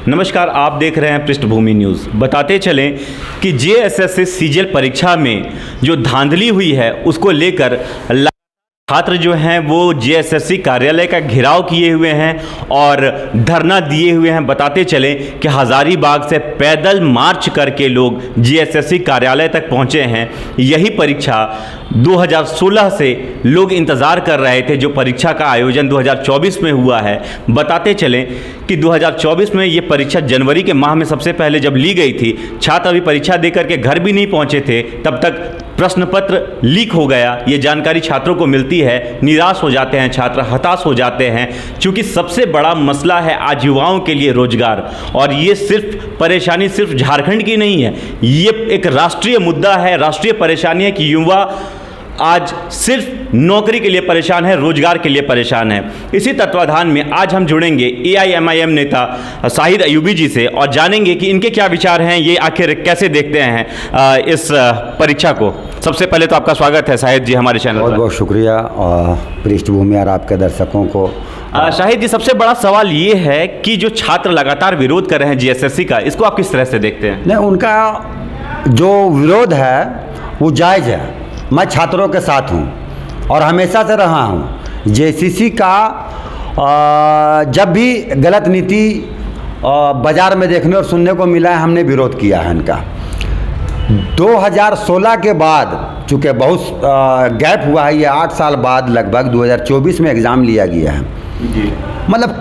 नमस्कार, आप देख रहे हैं पृष्ठभूमि न्यूज़। बताते चलें कि जेएसएससी सीजीएल परीक्षा में जो धांधली हुई है उसको लेकर छात्र जो हैं वो जेएसएससी कार्यालय का घेराव किए हुए हैं और धरना दिए हुए हैं। बताते चलें कि हज़ारीबाग से पैदल मार्च करके लोग जेएसएससी कार्यालय तक पहुंचे हैं। यही परीक्षा 2016 से लोग इंतज़ार कर रहे थे, जो परीक्षा का आयोजन 2024 में हुआ है। बताते चलें कि 2024 में ये परीक्षा जनवरी के माह में सबसे पहले जब ली गई थी, छात्र अभी परीक्षा देकर के घर भी नहीं पहुंचे थे, तब तक प्रश्न पत्र लीक हो गया। ये जानकारी छात्रों को मिलती है, निराश हो जाते हैं छात्र, हताश हो जाते हैं, क्योंकि सबसे बड़ा मसला है आज युवाओं के लिए रोजगार। और ये सिर्फ परेशानी सिर्फ झारखंड की नहीं है, ये एक राष्ट्रीय मुद्दा है, राष्ट्रीय परेशानी है कि युवा आज सिर्फ नौकरी के लिए परेशान है, रोजगार के लिए परेशान है। इसी तत्वाधान में आज हम जुड़ेंगे एआईएमआईएम नेता शाहिद अयूबी जी से और जानेंगे कि इनके क्या विचार हैं, ये आखिर कैसे देखते हैं इस परीक्षा को। सबसे पहले तो आपका स्वागत है शाहिद जी हमारे चैनल पर। बहुत बहुत शुक्रिया पृष्ठभूमि और आपके दर्शकों को। शाहिद जी, सबसे बड़ा सवाल ये है कि जो छात्र लगातार विरोध कर रहे हैं जेएसएससी का, इसको आप किस तरह से देखते हैं? नहीं, उनका जो विरोध है वो जायज़ है। मैं छात्रों के साथ हूँ और हमेशा से रहा हूँ। जेएसएससी का जब भी गलत नीति बाज़ार में देखने और सुनने को मिला है, हमने विरोध किया है इनका। 2016 के बाद, चूँकि बहुत गैप हुआ है, ये 8 साल बाद लगभग 2024 में एग्ज़ाम लिया गया है। मतलब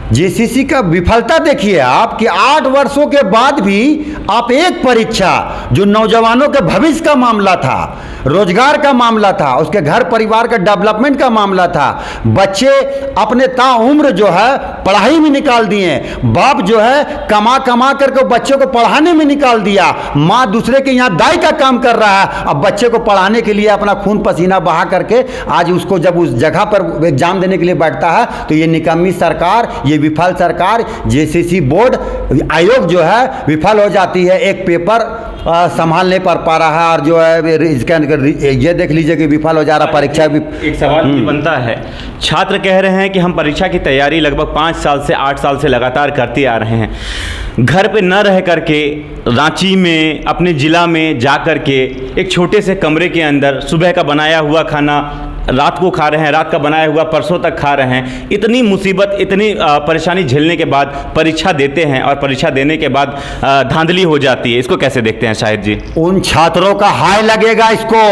जेएसएससी का विफलता देखिए आप कि 8 वर्षों के बाद भी आप एक परीक्षा जो नौजवानों के भविष्य का मामला था, रोजगार का मामला था, उसके घर परिवार का डेवलपमेंट का मामला था, बच्चे अपने ताउम्र जो है पढ़ाई में निकाल दिए, बाप जो है कमा कमा करके बच्चों को पढ़ाने में निकाल दिया, माँ दूसरे के यहाँ दाई का काम कर रहा है, अब बच्चे को पढ़ाने के लिए अपना खून पसीना बहा करके आज उसको जब उस जगह पर एग्जाम देने के लिए बैठता है तो ये निकम्मी सरकार, ये विफल सरकार, जेएसएससी बोर्ड आयोग जो है विफल हो जाती है, एक पेपर संभाल नहीं पा रहा है और जो है इसके ये देख लीजिए कि विफल हो जा रहा परीक्षा भी। एक सवाल बनता है, छात्र कह रहे हैं कि हम परीक्षा की तैयारी लगभग 5 साल से 8 साल से लगातार करते आ रहे हैं, घर पे न रह करके रांची में अपने ज़िला में जा करके एक छोटे से कमरे के अंदर सुबह का बनाया हुआ खाना रात को खा रहे हैं, रात का बनाया हुआ परसों तक खा रहे हैं। इतनी मुसीबत, इतनी परेशानी झेलने के बाद परीक्षा देते हैं और परीक्षा देने के बाद धांधली हो जाती है। इसको कैसे देखते हैं शाहिद जी? उन छात्रों का हाय लगेगा इसको,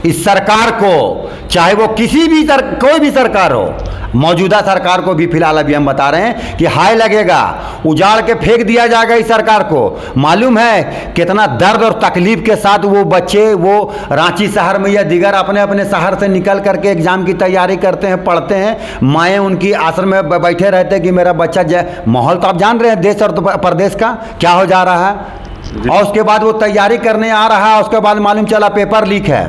इस सरकार को, चाहे वो किसी भी कोई भी सरकार हो, मौजूदा सरकार को भी फिलहाल अभी हम बता रहे हैं कि हाय लगेगा, उजाड़ के फेंक दिया जाएगा इस सरकार को। मालूम है कितना दर्द और तकलीफ के साथ वो बच्चे वो रांची शहर में या दिगर अपने अपने शहर से निकल करके एग्जाम की तैयारी करते हैं, पढ़ते हैं। माएँ उनकी आश्रम में बैठे रहते हैं कि मेरा बच्चा माहौल तो आप जान रहे हैं देश और प्रदेश का क्या हो जा रहा है, और उसके बाद वो तैयारी करने आ रहा है, उसके बाद मालूम चला पेपर लीक है।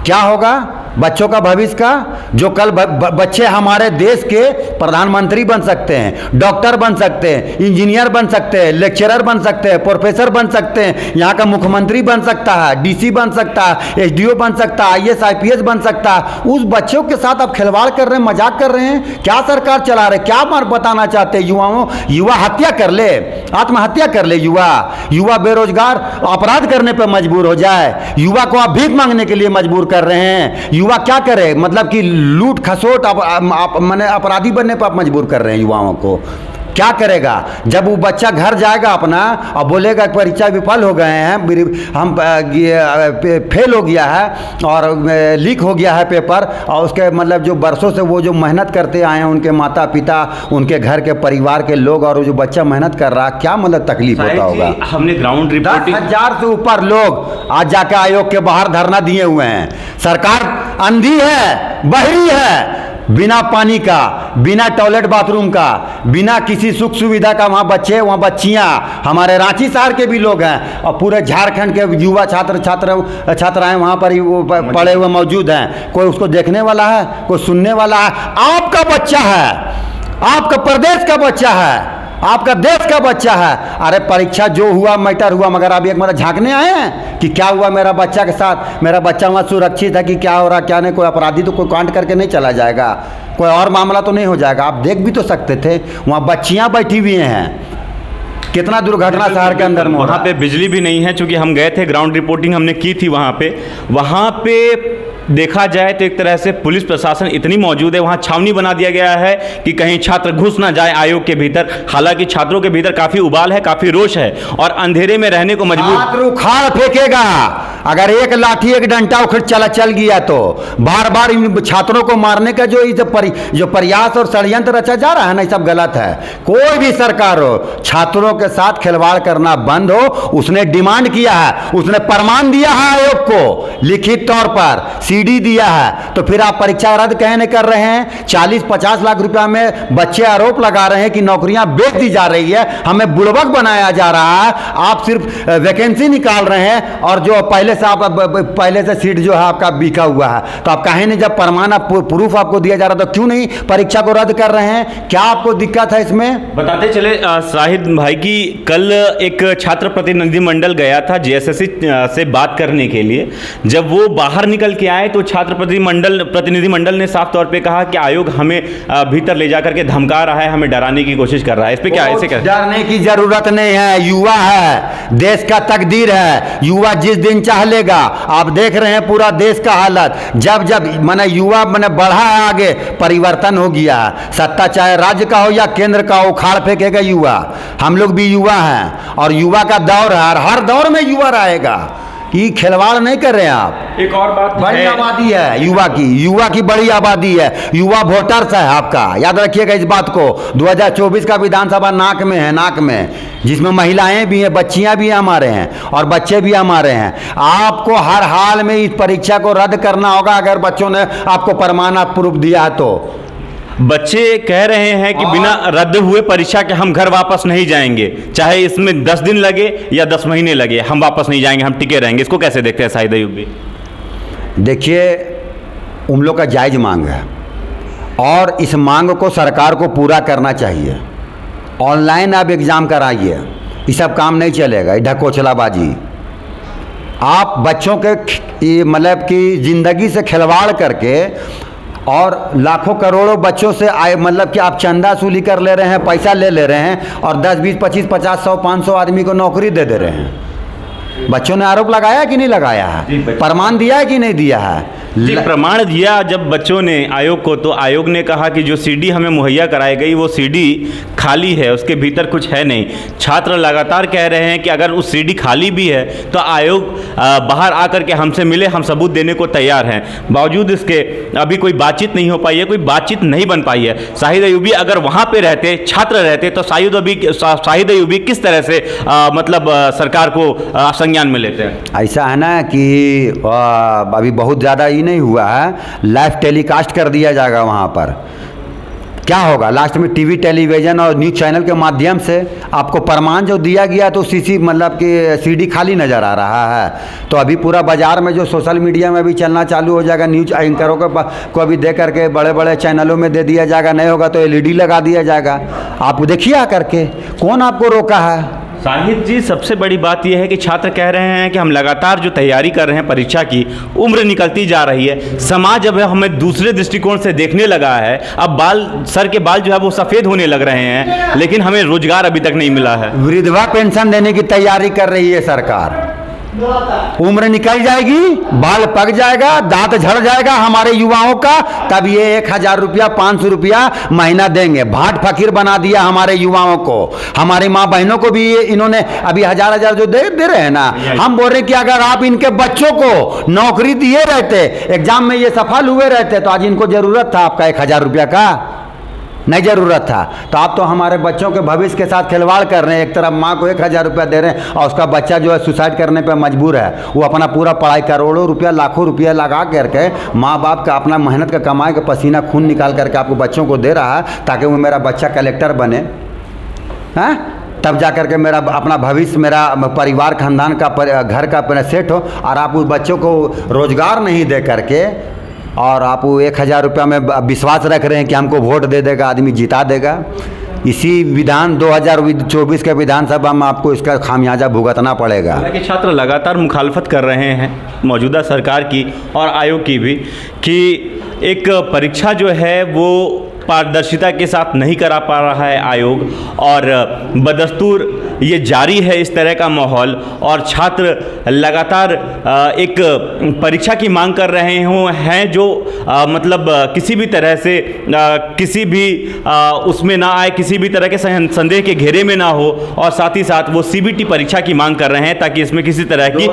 क्या होगा बच्चों का भविष्य का? जो कल बच्चे हमारे देश के प्रधानमंत्री बन सकते हैं, डॉक्टर बन सकते हैं, इंजीनियर बन सकते हैं, लेक्चरर बन सकते हैं, प्रोफेसर बन सकते हैं, यहाँ का मुख्यमंत्री बन सकता है, डीसी बन सकता है, एसडीओ बन सकता है, आईएएस आईपीएस बन सकता है। उस बच्चों के साथ आप खिलवाड़ कर रहे हैं, मजाक कर रहे हैं। क्या सरकार चला रहे, क्या बताना चाहते हैं युवाओं? युवा हत्या कर ले, आत्महत्या कर ले युवा बेरोजगार अपराध करने पर मजबूर हो जाए, युवा को आप भीख मांगने के लिए मजबूर कर रहे हैं। युवा क्या करे, मतलब कि लूट खसोट माने अपराधी बनने पर आप मजबूर कर रहे हैं युवाओं को। क्या करेगा जब वो बच्चा घर जाएगा अपना और बोलेगा परीक्षा विफल हो गए हैं, हम फेल हो गया है और लीक हो गया है पेपर, और उसके मतलब जो बरसों से वो जो मेहनत करते आए हैं उनके माता पिता, उनके घर के परिवार के लोग, और वो जो बच्चा मेहनत कर रहा है, क्या मतलब तकलीफ होता होगा। हमने ग्राउंड रिपोर्टिंग 10,000 से ऊपर लोग आज जाकर आयोग के बाहर धरना दिए हुए हैं। सरकार अंधी है, बहरी है, बिना पानी का, बिना टॉयलेट बाथरूम का, बिना किसी सुख सुविधा का वहाँ बच्चे, वहाँ बच्चियाँ, हमारे रांची शहर के भी लोग हैं और पूरे झारखंड के युवा छात्राएं वहाँ पर ही वो पढ़े हुए मौजूद हैं। कोई उसको देखने वाला है, कोई सुनने वाला है? आपका बच्चा है, आपका प्रदेश का बच्चा है, आपका देश का बच्चा है। अरे परीक्षा जो हुआ मैटर हुआ, मगर आप एक बार झांकने आए हैं कि क्या हुआ मेरा बच्चा के साथ? मेरा बच्चा वहाँ सुरक्षित है कि क्या हो रहा क्या नहीं? कोई अपराधी तो कोई कांड करके नहीं चला जाएगा, कोई और मामला तो नहीं हो जाएगा। आप देख भी तो सकते थे, वहाँ बच्चियाँ बैठी हुई हैं, कितना दुर्घटना शहर के अंदर में हो रहा वहाँ पे बिजली भी नहीं है, चूंकि हम गए थे, ग्राउंड रिपोर्टिंग हमने की थी वहाँ पे देखा जाए तो एक तरह से पुलिस प्रशासन इतनी मौजूद है, वहाँ छावनी बना दिया गया है कि कहीं छात्र घुस ना जाए आयोग के भीतर। हालांकि छात्रों के भीतर काफ़ी उबाल है, काफ़ी रोष है और अंधेरे में रहने को मजबूर। छात्र उखाड़ फेंकेगा अगर एक लाठी एक डंडा उखड़ चल गया तो। बार बार इन छात्रों को मारने का जो प्रयास और षड्यंत्र रचा जा रहा है ना, ये सब गलत है। कोई भी सरकार हो, छात्रों के साथ खिलवाड़ करना बंद हो। उसने डिमांड किया है, उसने प्रमाण दिया है आयोग को लिखित तौर पर, सीडी दिया है, तो फिर आप परीक्षा रद्द कहने कर रहे हैं। 40-50 लाख रुपया में बच्चे आरोप लगा रहे हैं कि नौकरियां बेच दी जा रही है, हमें बुड़बक बनाया जा रहा है। आप सिर्फ वैकेंसी निकाल रहे हैं और जो पहले से सीट जो है आपका बिका हुआ है, तो आप कहें नहीं, जब प्रमाण प्रूफ आपको दिया जा रहा तो क्यों नहीं परीक्षा को रद्द कर रहे हैं? क्या आपको दिक्कत है इसमें? बताते चले शाहिद भाई की कल एक छात्र प्रतिनिधिमंडल गया था जेएसएससी से बात करने के लिए। जब वो बाहर निकल के आए तो छात्र प्रतिनिधिमंडल ने साफ तौर पे कहा कि आयोग हमें भीतर ले जाकर के धमका रहा है, हमें डराने की कोशिश कर रहा है। इस पे क्या ऐसे क्या? डरने की जरूरत नहीं है, युवा है, देश का तकदीर है, युवा जिस दिन चाह लेगा। आप देख रहे हैं पूरा देश का हालत, जब माने युवा माने बढ़ा है आगे, परिवर्तन हो गया। सत्ता चाहे राज्य का हो या केंद्र का हो, उखाड़ फेंकेगा युवा। हम लोग भी युवा हैं और युवा का दौर है और हर दौर में युवा रहेगा। कि खिलवाड़ नहीं कर रहे हैं आप। एक और बात, बड़ी आबादी है युवा की बड़ी आबादी है, युवा वोटर्स है आपका, याद रखिएगा इस बात को। 2024 का विधानसभा नाक में, जिसमें महिलाएं भी हैं, बच्चियां भी हमारे हैं और बच्चे भी हमारे हैं। आपको हर हाल में इस परीक्षा को रद्द करना होगा अगर बच्चों ने आपको प्रमाण प्रूफ दिया है तो। बच्चे कह रहे हैं कि बिना रद्द हुए परीक्षा के हम घर वापस नहीं जाएंगे, चाहे इसमें 10 दिन लगे या 10 महीने लगे, हम वापस नहीं जाएंगे, हम टिके रहेंगे। इसको कैसे देखते हैं शाहिद अयूब भी? देखिए, उन लोग का जायज मांग है और इस मांग को सरकार को पूरा करना चाहिए। ऑनलाइन आप एग्ज़ाम कराइए, ये सब काम नहीं चलेगा, ये ढकोसलाबाजी। आप बच्चों के मतलब कि ज़िंदगी से खिलवाड़ करके और लाखों करोड़ों बच्चों से आए, मतलब कि आप चंदा वसूली कर ले रहे हैं, पैसा ले रहे हैं और 10, 20, 25, 50, 100, 500 आदमी को नौकरी दे रहे हैं। बच्चों ने आरोप लगाया कि नहीं लगाया है? प्रमाण दिया है कि नहीं दिया है? जी, प्रमाण दिया जब बच्चों ने आयोग को, तो आयोग ने कहा कि जो सीडी हमें मुहैया कराई गई वो सीडी खाली है, उसके भीतर कुछ है नहीं। छात्र लगातार कह रहे हैं कि अगर उस सीडी खाली भी है तो आयोग बाहर आकर के हमसे मिले, हम सबूत देने को तैयार हैं। बावजूद इसके अभी कोई बातचीत नहीं हो पाई है, कोई बातचीत नहीं बन पाई है। शाहिद अयूबी अगर वहाँ पे रहते, छात्र रहते, तो शाहिद अयूबी किस तरह से मतलब सरकार को संज्ञान में लेते हैं? ऐसा है ना कि अभी बहुत ज़्यादा ही नहीं हुआ है, लाइव टेलीकास्ट कर दिया जाएगा वहाँ पर। क्या होगा लास्ट में? टीवी, टेलीविज़न और न्यूज़ चैनल के माध्यम से आपको प्रमाण जो दिया गया तो सीसी मतलब कि सीडी खाली नज़र आ रहा है। तो अभी पूरा बाज़ार में जो सोशल मीडिया में भी चलना चालू हो जाएगा, न्यूज़ एंकरों को अभी दे करके बड़े बड़े चैनलों में दे दिया जाएगा, नहीं होगा तो एलईडी लगा दिया जाएगा। आप देखिए आकर के, कौन आपको रोका है? शाहिद जी, सबसे बड़ी बात यह है कि छात्र कह रहे हैं कि हम लगातार जो तैयारी कर रहे हैं परीक्षा की, उम्र निकलती जा रही है, समाज अब हमें दूसरे दृष्टिकोण से देखने लगा है। अब सर के बाल जो है वो सफ़ेद होने लग रहे हैं, लेकिन हमें रोजगार अभी तक नहीं मिला है। वृद्धवा पेंशन देने की तैयारी कर रही है सरकार। उम्र निकल जाएगी, बाल पक जाएगा, दांत झड़ जाएगा हमारे युवाओं का, तब ये 1000 रुपया 500 रुपया महीना देंगे। भाट फकीर बना दिया हमारे युवाओं को, हमारी माँ बहनों को भी इन्होंने अभी 1000 जो दे रहे हैं ना। हम बोल रहे हैं कि अगर आप इनके बच्चों को नौकरी दिए रहते, एग्जाम में ये सफल हुए रहते, तो आज इनको जरूरत था आपका 1000 रुपया का? नहीं जरूरत था। तो आप तो हमारे बच्चों के भविष्य के साथ खिलवाड़ कर रहे हैं। एक तरफ माँ को 1000 रुपया दे रहे हैं और उसका बच्चा जो है सुसाइड करने पर मजबूर है। वो अपना पूरा पढ़ाई करोड़ों रुपया, लाखों रुपया लगा करके, माँ बाप का अपना मेहनत का कमाई का पसीना खून निकाल करके आपको बच्चों को दे रहा है ताकि वो मेरा बच्चा कलेक्टर बने, हैं? तब जा करके मेरा अपना भविष्य, मेरा परिवार खानदान का घर का अपना सेट हो, और आप उस बच्चों को रोजगार नहीं दे करके और आप 1000 रुपया में विश्वास रख रहे हैं कि हमको वोट दे देगा आदमी, जिता देगा। इसी 2024 के विधानसभा में आपको इसका खामियाजा भुगतना पड़ेगा। हालांकि छात्र लगातार मुखालफत कर रहे हैं मौजूदा सरकार की और आयोग की भी कि एक परीक्षा जो है वो पारदर्शिता के साथ नहीं करा पा रहा है आयोग, और बदस्तूर ये जारी है इस तरह का माहौल, और छात्र लगातार एक परीक्षा की मांग कर रहे हैं जो मतलब किसी भी तरह से किसी भी उसमें ना आए, किसी भी तरह के संदेह के घेरे में ना हो, और साथ ही साथ वो सीबीटी परीक्षा की मांग कर रहे हैं ताकि इसमें किसी तरह की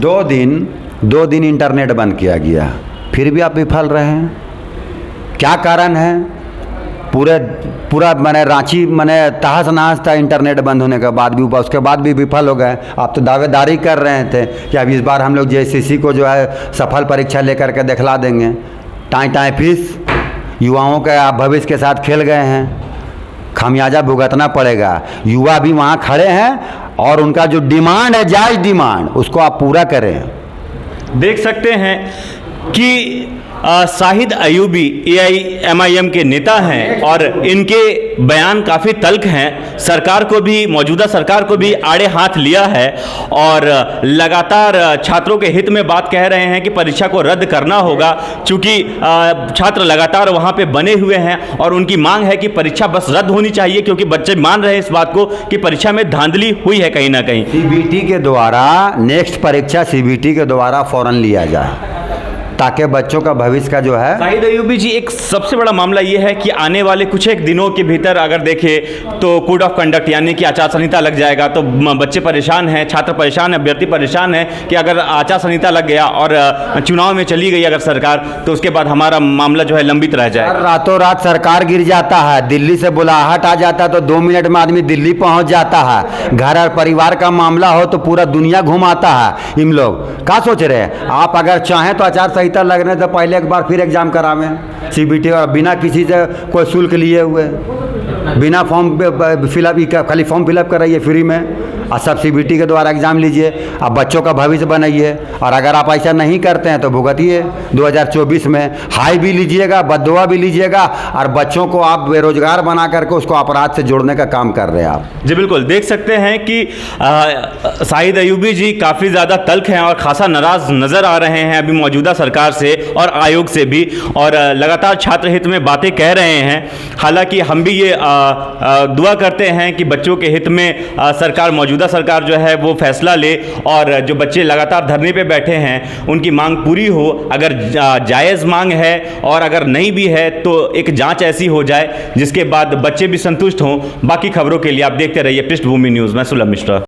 दो दिन इंटरनेट बंद किया गया, फिर भी आप विफल रहे हैं। क्या कारण है? पूरा मैंने रांची मैंने तहस नहस था इंटरनेट बंद होने के बाद भी, उसके बाद भी विफल हो गए। आप तो दावेदारी कर रहे थे कि अब इस बार हम लोग जेएसएससी को जो है सफल परीक्षा लेकर के दिखला देंगे। टाई फीस युवाओं के आप भविष्य के साथ खेल गए हैं, खामियाजा भुगतना पड़ेगा। युवा भी वहाँ खड़े हैं और उनका जो डिमांड है, जायज़ डिमांड, उसको आप पूरा करें। देख सकते हैं कि शाहिद अयूबी AIMIM के नेता हैं और इनके बयान काफ़ी तल्ख हैं। सरकार को भी, मौजूदा सरकार को भी आड़े हाथ लिया है और लगातार छात्रों के हित में बात कह रहे हैं कि परीक्षा को रद्द करना होगा, क्योंकि छात्र लगातार वहां पे बने हुए हैं और उनकी मांग है कि परीक्षा बस रद्द होनी चाहिए, क्योंकि बच्चे मान रहे हैं इस बात को कि परीक्षा में धांधली हुई है कहीं ना कहीं। CBT के द्वारा नेक्स्ट परीक्षा CBT के द्वारा फौरन लिया जाए ताकि बच्चों का भविष्य का जो है। शाहिद अयूबी जी, एक सबसे बड़ा मामला ये है कि आने वाले कुछ एक दिनों के भीतर अगर देखें तो कोड ऑफ कंडक्ट यानी कि आचार संहिता लग जाएगा, तो बच्चे परेशान हैं, छात्र परेशान है, अभ्यर्थी परेशान है कि अगर आचार संहिता लग गया और चुनाव में चली गई अगर सरकार, तो उसके बाद हमारा मामला जो है लंबित रह जाएगा। रातों रात सरकार गिर जाता है, दिल्ली से बुलाहट आ जाता है तो 2 मिनट में आदमी दिल्ली पहुंच जाता है। घर और परिवार का मामला हो तो पूरा दुनिया घुमाता है। इन लोग क्या सोच रहे हैं? आप अगर चाहें तो आचार संहिता लगने से पहले एक बार फिर एग्जाम करावें CBT, और बिना किसी से कोई शुल्क लिए हुए, बिना फॉर्म फिलअप, खाली फॉर्म फिलअप कराइए फ्री में, और सब CBT के द्वारा एग्जाम लीजिए। अब बच्चों का भविष्य बनाइए, और अगर आप ऐसा नहीं करते हैं तो भुगतिए 2024 में। हाई भी लीजिएगा, बददुआ भी लीजिएगा, और बच्चों को आप बेरोजगार बना करके उसको अपराध से जोड़ने का काम कर रहे हैं आप। जी बिल्कुल, देख सकते हैं कि शाहिद अयूबी जी काफ़ी ज़्यादा तल्ख हैं और खासा नाराज़ नज़र आ रहे हैं अभी मौजूदा सरकार से और आयोग से भी, और लगातार छात्र हित में बातें कह रहे हैं। हालांकि हम भी ये दुआ करते हैं कि बच्चों के हित में सरकार, मौजूदा सरकार जो है वो फैसला ले, और जो बच्चे लगातार धरने पे बैठे हैं उनकी मांग पूरी हो। अगर जायज़ मांग है और अगर नहीं भी है तो एक जांच ऐसी हो जाए जिसके बाद बच्चे भी संतुष्ट हों। बाकी खबरों के लिए आप देखते रहिए पृष्ठभूमि न्यूज़। मैं सुलभ मिश्रा।